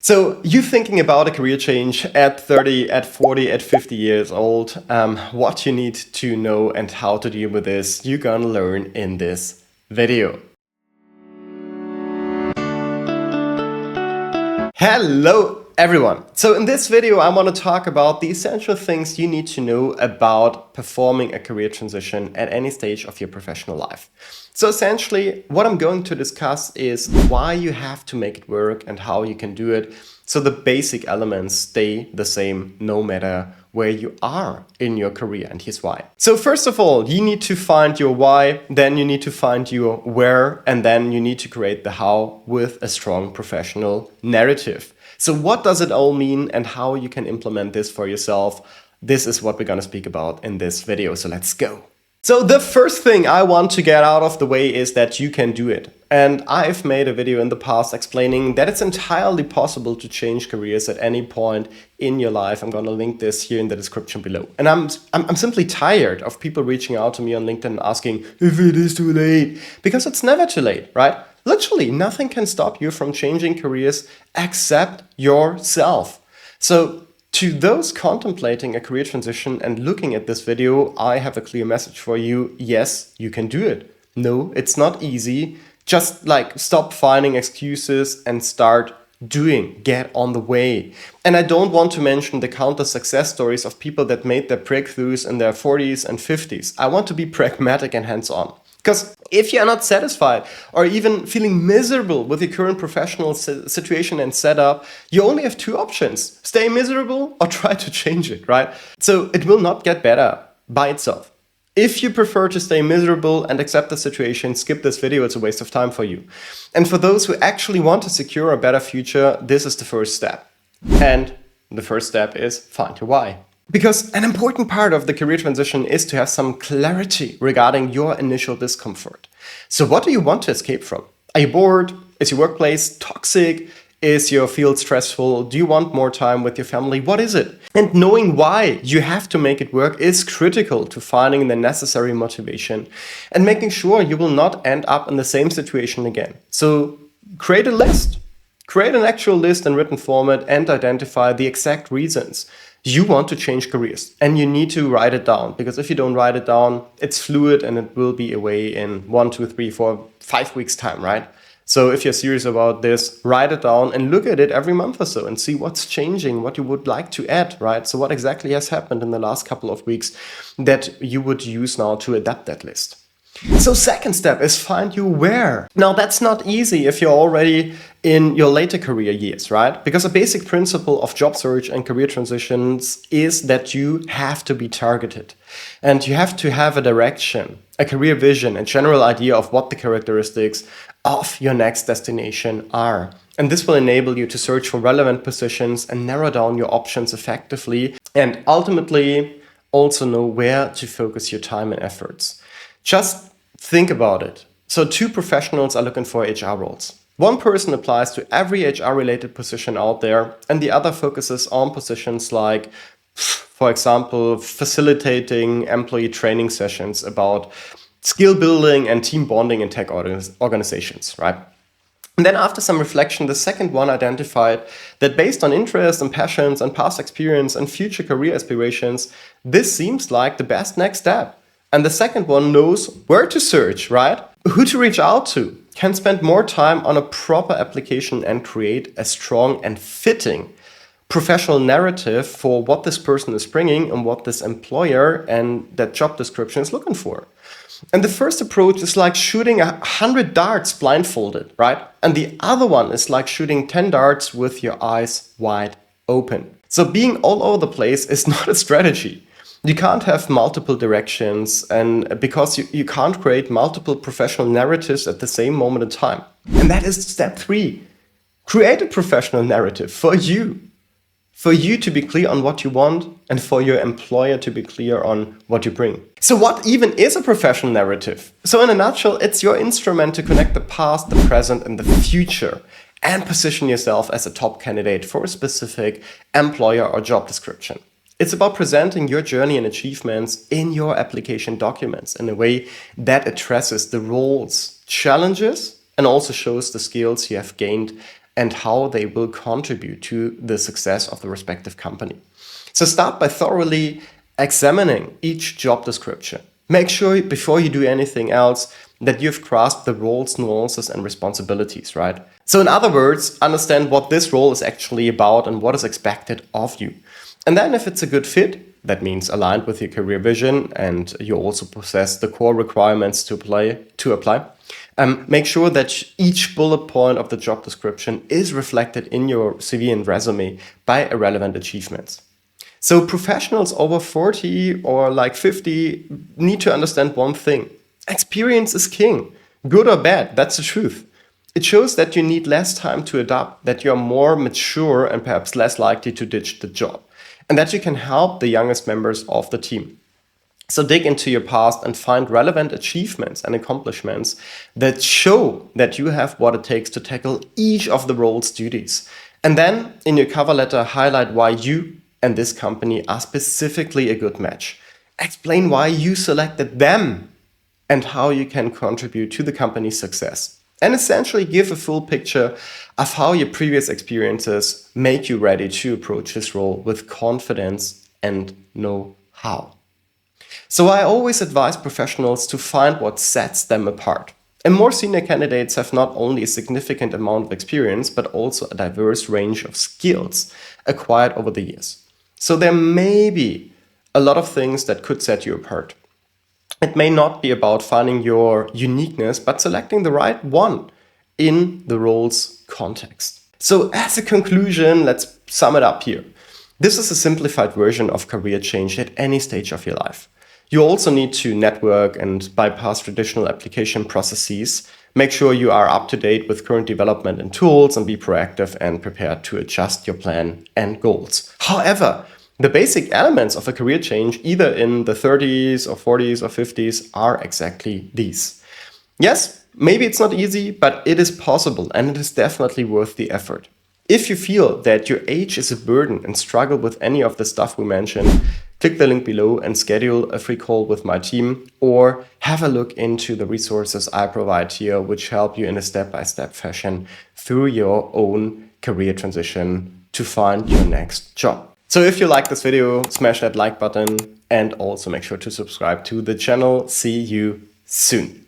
So you thinking about a career change at 30, at 40, at 50 years old, what you need to know and how to deal with this, you're gonna learn in this video. Hello everyone! So in this video I want to talk about the essential things you need to know about performing a career transition at any stage of your professional life. So essentially what I'm going to discuss is why you have to make it work and how you can do it, so the basic elements stay the same no matter where you are in your career, and here's why. So first of all, you need to find your why, then you need to find your where, and then you need to create the how with a strong professional narrative. So what does it all mean and how you can implement this for yourself? This is what we're going to speak about in this video, so let's go. So the first thing I want to get out of the way is that you can do it. And I've made a video in the past explaining that it's entirely possible to change careers at any point in your life. I'm going to link this here in the description below. And I'm simply tired of people reaching out to me on LinkedIn and asking if it is too late, because it's never too late, right? Literally nothing can stop you from changing careers except yourself. So to those contemplating a career transition and looking at this video, I have a clear message for you. Yes, you can do it. No, it's not easy. Just stop finding excuses and start doing. Get on the way. And I don't want to mention the countless success stories of people that made their breakthroughs in their 40s and 50s. I want to be pragmatic and hands-on. Because if you are not satisfied or even feeling miserable with your current professional situation and setup, you only have two options: stay miserable or try to change it, right? So it will not get better by itself. If you prefer to stay miserable and accept the situation, skip this video, it's a waste of time for you. And for those who actually want to secure a better future, this is the first step. And the first step is find your why. Because an important part of the career transition is to have some clarity regarding your initial discomfort. So what do you want to escape from? Are you bored? Is your workplace toxic? Is your field stressful? Do you want more time with your family? What is it? And knowing why you have to make it work is critical to finding the necessary motivation and making sure you will not end up in the same situation again. So create a list. Create an actual list in written format and identify the exact reasons you want to change careers. And you need to write it down, because if you don't write it down, it's fluid and it will be away in 1, 2, 3, 4, 5 weeks time, right? So if you're serious about this, write it down and look at it every month or so and see what's changing, what you would like to add, right? So what exactly has happened in the last couple of weeks that you would use now to adapt that list. So second step is find your where. Now that's not easy if you're already in your later career years, right? Because a basic principle of job search and career transitions is that you have to be targeted and you have to have a direction, a career vision, a general idea of what the characteristics of your next destination are. And this will enable you to search for relevant positions and narrow down your options effectively, and ultimately also know where to focus your time and efforts. Just think about it. So two professionals are looking for HR roles. One person applies to every HR-related position out there, and the other focuses on positions like, for example, facilitating employee training sessions about skill building and team bonding in tech organizations, right? And then after some reflection, the second one identified that based on interest and passions and past experience and future career aspirations, this seems like the best next step. And the second one knows where to search, right? Who to reach out to, can spend more time on a proper application and create a strong and fitting professional narrative for what this person is bringing and what this employer and that job description is looking for. And the first approach is like shooting 100 darts blindfolded, right? And the other one is like shooting 10 darts with your eyes wide open. So being all over the place is not a strategy. You can't have multiple directions, and because you can't create multiple professional narratives at the same moment in time. And that is step 3. Create a professional narrative for you to be clear on what you want and for your employer to be clear on what you bring. So what even is a professional narrative? So in a nutshell, it's your instrument to connect the past, the present, and the future, and position yourself as a top candidate for a specific employer or job description. It's about presenting your journey and achievements in your application documents in a way that addresses the roles, challenges, and also shows the skills you have gained and how they will contribute to the success of the respective company. So start by thoroughly examining each job description. Make sure before you do anything else that you've grasped the roles, nuances, and responsibilities, right? So in other words, understand what this role is actually about and what is expected of you. And then if it's a good fit, that means aligned with your career vision and you also possess the core requirements to apply, make sure that each bullet point of the job description is reflected in your CV and resume by relevant achievements. So professionals over 40 or like 50 need to understand one thing. Experience is king. Good or bad, that's the truth. It shows that you need less time to adapt, that you are more mature and perhaps less likely to ditch the job, and that you can help the youngest members of the team. So dig into your past and find relevant achievements and accomplishments that show that you have what it takes to tackle each of the role's duties. And then in your cover letter, highlight why you and this company are specifically a good match. Explain why you selected them and how you can contribute to the company's success. And essentially give a full picture of how your previous experiences make you ready to approach this role with confidence and know-how. So I always advise professionals to find what sets them apart. And more senior candidates have not only a significant amount of experience, but also a diverse range of skills acquired over the years. So there may be a lot of things that could set you apart. It may not be about finding your uniqueness, but selecting the right one in the role's context. So as a conclusion, let's sum it up here. This is a simplified version of career change at any stage of your life. You also need to network and bypass traditional application processes. Make sure you are up to date with current development and tools and be proactive and prepared to adjust your plan and goals. However, the basic elements of a career change, either in the 30s or 40s or 50s, are exactly these. Yes, maybe it's not easy, but it is possible and it is definitely worth the effort. If you feel that your age is a burden and struggle with any of the stuff we mentioned, click the link below and schedule a free call with my team, or have a look into the resources I provide here, which help you in a step-by-step fashion through your own career transition to find your next job. So if you like this video, smash that like button and also make sure to subscribe to the channel. See you soon.